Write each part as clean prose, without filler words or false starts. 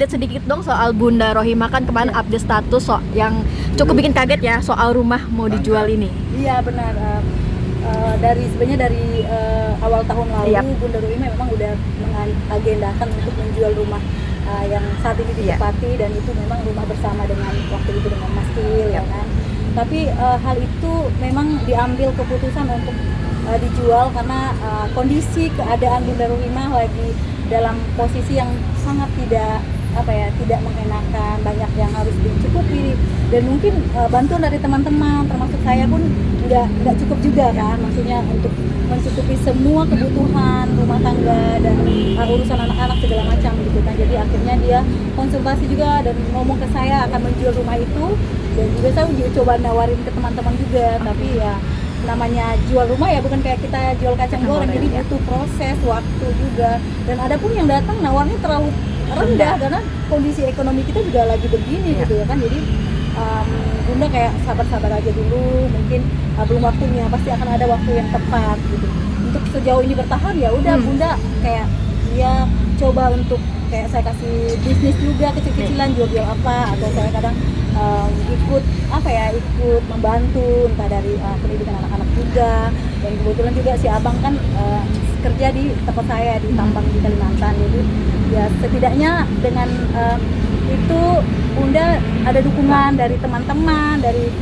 update sedikit dong soal Bunda Rohimah, kan kemarin update status yang cukup bikin kaget ya soal rumah mau dijual ini. Iya benar. Sebenarnya dari awal tahun lalu Bunda Rohimah memang udah mengagendakan untuk menjual rumah yang saat ini ditempati, dan itu memang rumah bersama dengan waktu itu dengan Mas Kiwil ya kan. Tapi hal itu memang diambil keputusan untuk dijual karena kondisi keadaan Bunda Rohimah lagi dalam posisi yang sangat tidak mengenakan, banyak yang harus dicukupi, dan mungkin bantuan dari teman-teman termasuk saya pun nggak cukup juga kan, maksudnya untuk mencukupi semua kebutuhan rumah tangga dan urusan anak-anak segala macam gitu kan. Jadi akhirnya dia konsultasi juga dan ngomong ke saya akan menjual rumah itu, dan juga saya coba nawarin ke teman-teman juga, tapi ya namanya jual rumah ya bukan kayak kita jual kacang goreng, jadi butuh proses waktu juga, dan ada pun yang datang nawarnya terlalu rendah karena kondisi ekonomi kita juga lagi begini gitu ya kan. Jadi Bunda kayak sabar-sabar aja dulu, mungkin belum waktunya, pasti akan ada waktu yang tepat gitu. Untuk sejauh ini bertahan ya udah Bunda kayak ya coba untuk kayak saya kasih bisnis juga kecil-kecilan, jual-jual apa, atau saya kadang ikut membantu entah dari pendidikan anak-anak juga. Dan kebetulan juga si abang kan kerja di tempat saya di tambang di Kalimantan, jadi ya setidaknya dengan itu Bunda ada dukungan dari teman-teman, dari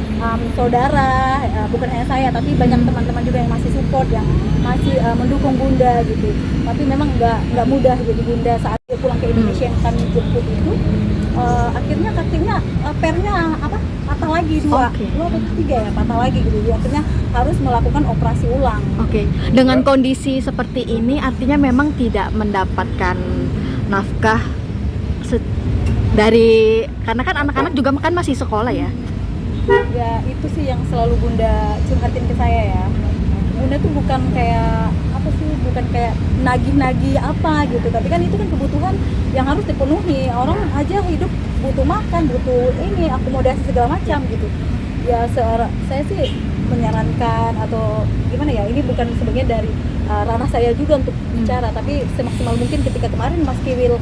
saudara, bukan hanya saya tapi banyak teman-teman juga yang masih support, yang masih mendukung Bunda gitu. Tapi memang nggak mudah jadi Bunda saat dia pulang ke Indonesia yang kami jemput itu. Akhirnya kakinya pernya patah lagi dua atau tiga ya, patah lagi gitu. Dia akhirnya harus melakukan operasi ulang. Dengan kondisi seperti ini artinya memang tidak mendapatkan nafkah dari, karena kan anak-anak juga kan masih sekolah ya. Ya itu sih yang selalu Bunda curhatin ke saya ya. Bunda tuh bukan kayak bukan kayak nagih-nagih apa gitu, tapi kan itu kan kebutuhan yang harus dipenuhi. Orang aja hidup butuh makan, butuh ini akomodasi segala macam gitu. Ya saya sih menyarankan atau gimana ya, ini bukan sebagian dari ranah saya juga untuk bicara, tapi semaksimal mungkin ketika kemarin Mas Kiwil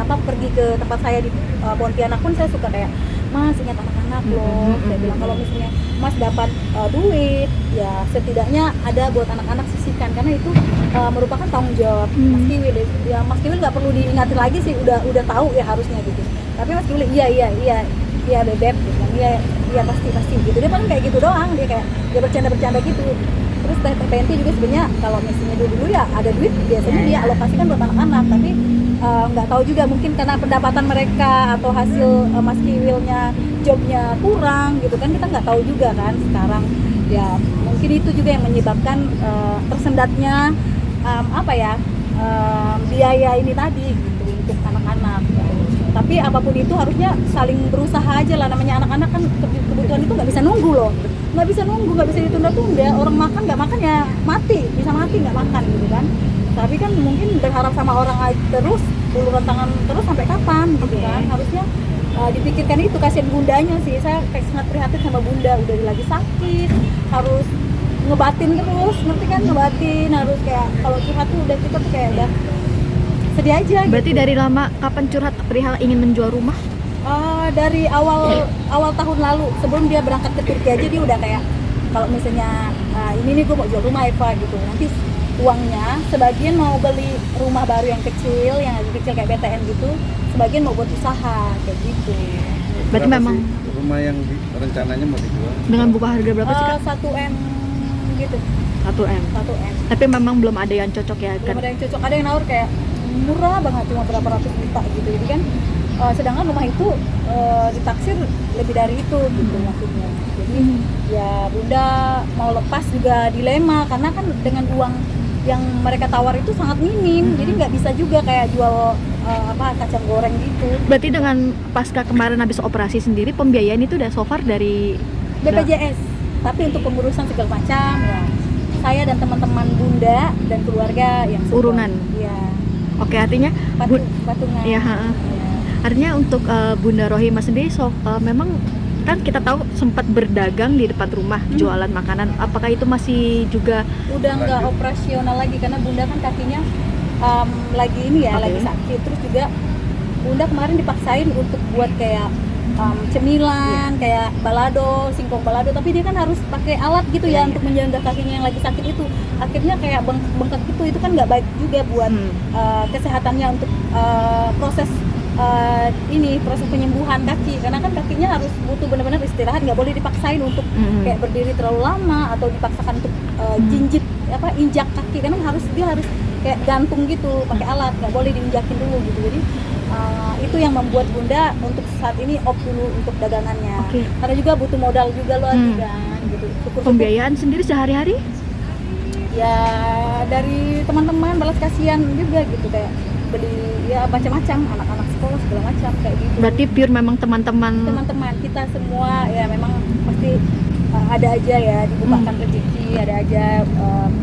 pergi ke tempat saya di Pontianak pun saya suka kayak, Mas ingat anak-anak loh. Saya bilang kalau misalnya Mas dapat duit ya setidaknya ada buat anak-anak sisihkan, karena itu merupakan tanggung jawab Mas Kiwil ya. Mas Kiwil nggak perlu diingatin lagi sih, udah tahu ya harusnya gitu. Tapi Mas Kiwil iya bebek gitu kan, iya pasti gitu. Dia paling kayak gitu doang, dia bercanda gitu. Terus TNT juga sebenarnya kalau misalnya dulu ya ada duit biasanya dia alokasikan buat anak-anak, tapi nggak tahu juga mungkin karena pendapatan mereka atau hasil Mas Kiwilnya jobnya kurang gitu kan, kita nggak tahu juga kan sekarang ya. Mungkin itu juga yang menyebabkan tersendatnya biaya ini tadi gitu untuk anak-anak gitu. Tapi apapun itu harusnya saling berusaha aja lah, namanya anak-anak kan kebutuhan itu nggak bisa nunggu loh, nggak bisa ditunda-tunda. Orang makan nggak makan ya bisa mati nggak makan gitu kan. Tapi kan mungkin berharap sama orang terus, uluran tangan terus sampai kapan gitu kan. Harusnya dipikirkan itu, kasihan Bundanya sih. Saya kayak sangat prihatin sama Bunda, udah lagi sakit, harus ngebatin terus, ngerti kan, ngebatin harus kayak kalau curhat tuh udah kita tuh kayak udah sedih aja. Berarti gitu. dari lama kapan curhat perihal ingin menjual rumah? Dari awal tahun lalu, sebelum dia berangkat ke Turki aja dia udah kayak, kalau misalnya ini nih gue mau jual rumah Eva gitu, nanti uangnya sebagian mau beli rumah baru yang kecil kayak BTN gitu, sebagian mau buat usaha kayak gitu. Berarti memang rumah yang rencananya mau dijual dengan buka harga berapa sih Kak? 1M gitu. 1M. Tapi memang belum ada yang cocok ya kan? Belum ada yang cocok, ada yang nawar kayak murah banget cuma berapa ratus juta gitu. Jadi kan sedangkan rumah itu ditaksir lebih dari itu gitu maksudnya. Jadi ya Bunda mau lepas juga dilema, karena kan dengan uang yang mereka tawar itu sangat minim, jadi nggak bisa juga kayak jual kacang goreng gitu. Berarti dengan pasca kemarin habis operasi sendiri pembiayaan itu udah so far dari BPJS, tapi untuk pengurusan segala macam ya saya dan teman-teman Bunda dan keluarga yang support. Urunan. Ya. Oke, artinya patungan. Ya. Artinya untuk Bunda Rohimah sendiri memang kan kita tahu sempat berdagang di depan rumah, jualan makanan. Apakah itu masih juga udah nggak operasional lagi karena Bunda kan kakinya lagi sakit, terus juga Bunda kemarin dipaksain untuk buat kayak cemilan, kayak balado, singkong balado, tapi dia kan harus pakai alat gitu ya untuk menjaga kakinya yang lagi sakit itu. Akhirnya kayak bengkak gitu, itu kan nggak baik juga buat kesehatannya untuk proses proses penyembuhan kaki, karena kan kakinya harus butuh benar-benar istirahat, nggak boleh dipaksain untuk kayak berdiri terlalu lama atau dipaksakan untuk injak kaki, karena dia harus kayak gantung gitu pakai alat, nggak boleh diinjakin dulu gitu. Jadi itu yang membuat Bunda untuk saat ini off dulu untuk dagangannya, karena juga butuh modal juga loh kan gitu. Pembiayaan sendiri sehari-hari ya dari teman-teman balas kasihan juga gitu, kayak beli ya macam-macam, anak-anak sekolah segala macam kayak gitu. berarti pure memang teman-teman Kita semua ya memang pasti ada aja ya dibukakan rezeki, ada aja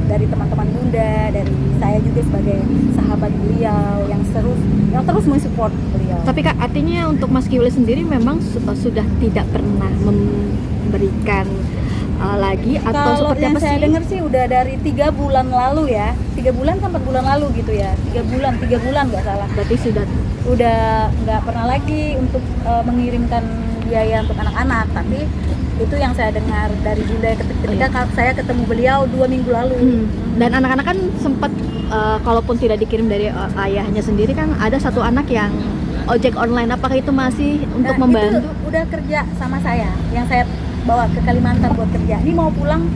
dari teman-teman Bunda, dari saya juga sebagai sahabat beliau yang terus mensupport beliau. Tapi Kak, artinya untuk Mas Kiwil sendiri memang sudah tidak pernah memberikan lagi atau Kalau seperti yang apa saya sih? dengar sih udah dari 3 bulan lalu ya, 3 bulan kan 4 bulan lalu gitu ya, 3 bulan nggak salah. Berarti sudah Udah nggak pernah lagi untuk mengirimkan biaya untuk anak-anak, tapi itu yang saya dengar dari Bunda ketika saya ketemu beliau 2 minggu lalu. Dan anak-anak kan sempat kalaupun tidak dikirim dari ayahnya sendiri, kan ada satu anak yang ojek online, apakah itu masih untuk membantu? Itu udah kerja sama saya, yang saya bawa ke Kalimantan buat kerja. Ini mau pulang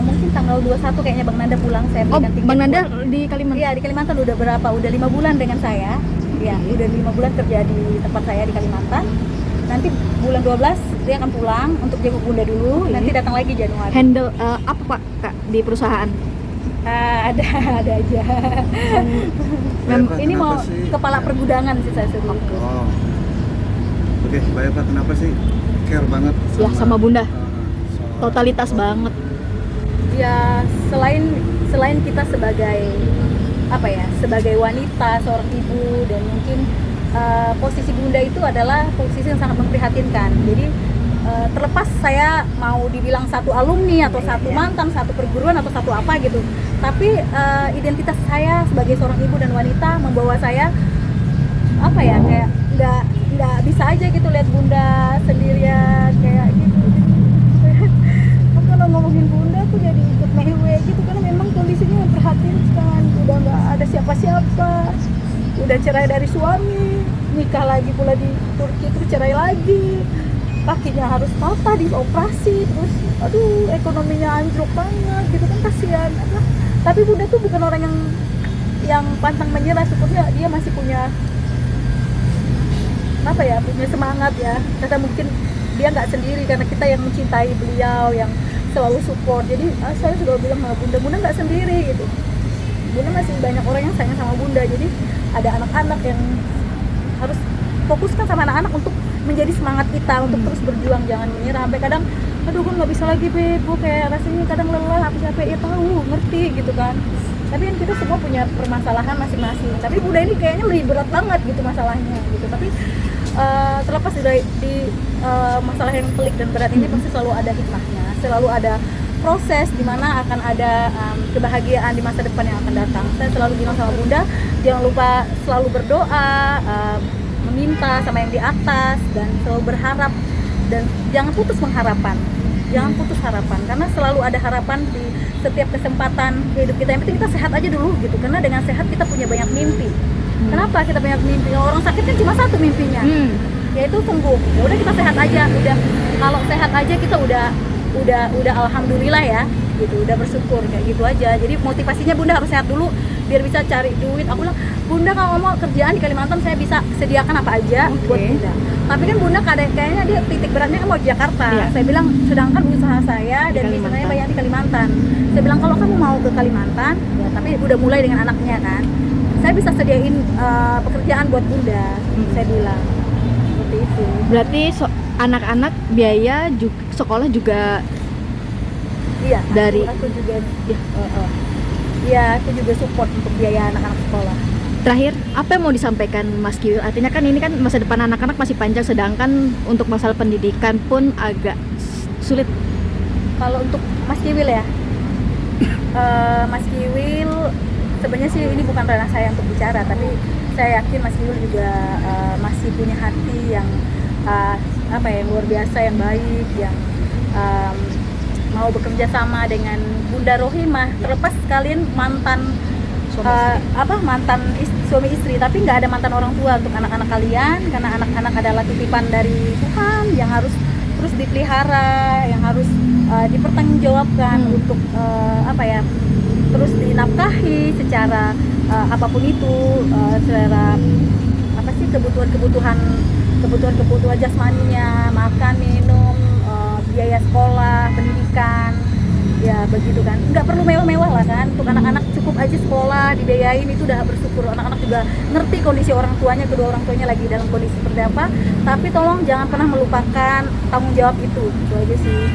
mungkin tanggal 21 kayaknya Bang Nanda pulang, saya berikan tiket. Bang Nanda buat- di Kalimantan? Iya, di Kalimantan udah berapa? Udah 5 bulan dengan saya. Ya, udah 5 bulan kerja di tempat saya di Kalimantan. Nanti bulan 12 dia akan pulang untuk jenguk Bunda dulu. Nanti datang lagi Januari. Handle apa Pak Kak di perusahaan? Ada aja. Ini mau kepala pergudangan sih saya suruh. Oh. Oke, Mbak Eva, kenapa sih care banget Ya, sama Bunda. soal- Totalitas banget. Ya selain kita sebagai sebagai wanita, seorang ibu, dan mungkin posisi Bunda itu adalah posisi yang sangat memprihatinkan. Jadi terlepas saya mau dibilang satu alumni atau satu mantan, satu perguruan atau satu apa gitu, tapi identitas saya sebagai seorang ibu dan wanita membawa saya kayak nggak bisa aja gitu lihat Bunda sendirian kayak gitu. Kalau ngomongin Bunda tuh jadi ikut mewe gitu, karena memang kondisinya memprihatinkan. Udah nggak ada siapa-siapa, udah cerai dari suami, nikah lagi pula di Turki, terus cerai lagi, kakinya harus patah, dioperasi, terus aduh ekonominya anjlok banget gitu kan, kasihan. Tapi Bunda tuh bukan orang yang pantang menyerah, syukurnya dia masih punya punya semangat ya, karena mungkin dia nggak sendiri, karena kita yang mencintai beliau, yang selalu support. Jadi saya juga bilang sama Bunda nggak sendiri gitu. Bunda masih banyak orang yang sayang sama Bunda. Jadi ada anak-anak yang harus fokuskan sama anak-anak untuk menjadi semangat kita untuk terus berjuang, jangan menyerah. Sampai kadang aduh gue nggak bisa lagi Beb, gue kayak rasanya kadang lelah, aku capek, ya tahu, ngerti gitu kan. Tapi kan kita semua punya permasalahan masing-masing. Tapi Bunda ini kayaknya lebih berat banget gitu masalahnya gitu. Tapi terlepas di masalah yang pelik dan berat ini pasti selalu ada hikmahnya, selalu ada proses di mana akan ada kebahagiaan di masa depan yang akan datang. Saya selalu bilang sama Bunda, jangan lupa selalu berdoa, meminta sama yang di atas, dan selalu berharap, dan jangan putus pengharapan. Jangan putus harapan, karena selalu ada harapan di setiap kesempatan hidup kita. Yang penting kita sehat aja dulu gitu, karena dengan sehat kita punya banyak mimpi. Kenapa kita banyak mimpi? Orang sakit kan cuma satu mimpinya, yaitu sembuh. Ya udah, kita sehat aja. Udah, kalau sehat aja kita udah alhamdulillah ya gitu, udah bersyukur kayak gitu aja. Jadi motivasinya Bunda harus sehat dulu biar bisa cari duit. Aku bilang, Bunda kalau mau kerjaan di Kalimantan saya bisa sediakan apa aja buat Bunda. Tapi kan Bunda kayaknya dia titik beratnya kan mau di Jakarta. Saya bilang, sedangkan usaha saya dan bisnisnya banyak di Kalimantan. Saya bilang, kalau kamu mau ke Kalimantan ya, tapi udah mulai dengan anaknya kan, saya bisa sediain pekerjaan buat Bunda. Saya bilang seperti itu. Berarti anak-anak biaya sekolah juga Iya, dari aku juga aku juga support untuk biaya anak-anak sekolah. Terakhir, apa yang mau disampaikan Mas Kiwil? Artinya kan ini kan masa depan anak-anak masih panjang, sedangkan untuk masalah pendidikan pun agak sulit. Kalau untuk Mas Kiwil ya, Mas Kiwil sebenarnya sih ini bukan ranah saya untuk bicara, tapi saya yakin Mas Yul juga masih punya hati yang apa ya, luar biasa, yang baik, yang mau bekerja sama dengan Bunda Rohimah. Terlepas kalian mantan suami istri, tapi nggak ada mantan orang tua untuk anak-anak kalian, karena anak-anak adalah titipan dari Tuhan yang harus terus dipelihara, yang harus dipertanggungjawabkan untuk apa ya, terus dinafkahi secara apapun itu, secara apa sih, kebutuhan jasmaninya, makan, minum, biaya sekolah, pendidikan, ya begitu kan. Nggak perlu mewah-mewah lah kan, untuk anak-anak cukup aja sekolah dibiayain, itu udah bersyukur. Anak-anak juga ngerti kondisi orang tuanya, kedua orang tuanya lagi dalam kondisi seperti apa, tapi tolong jangan pernah melupakan tanggung jawab itu aja sih.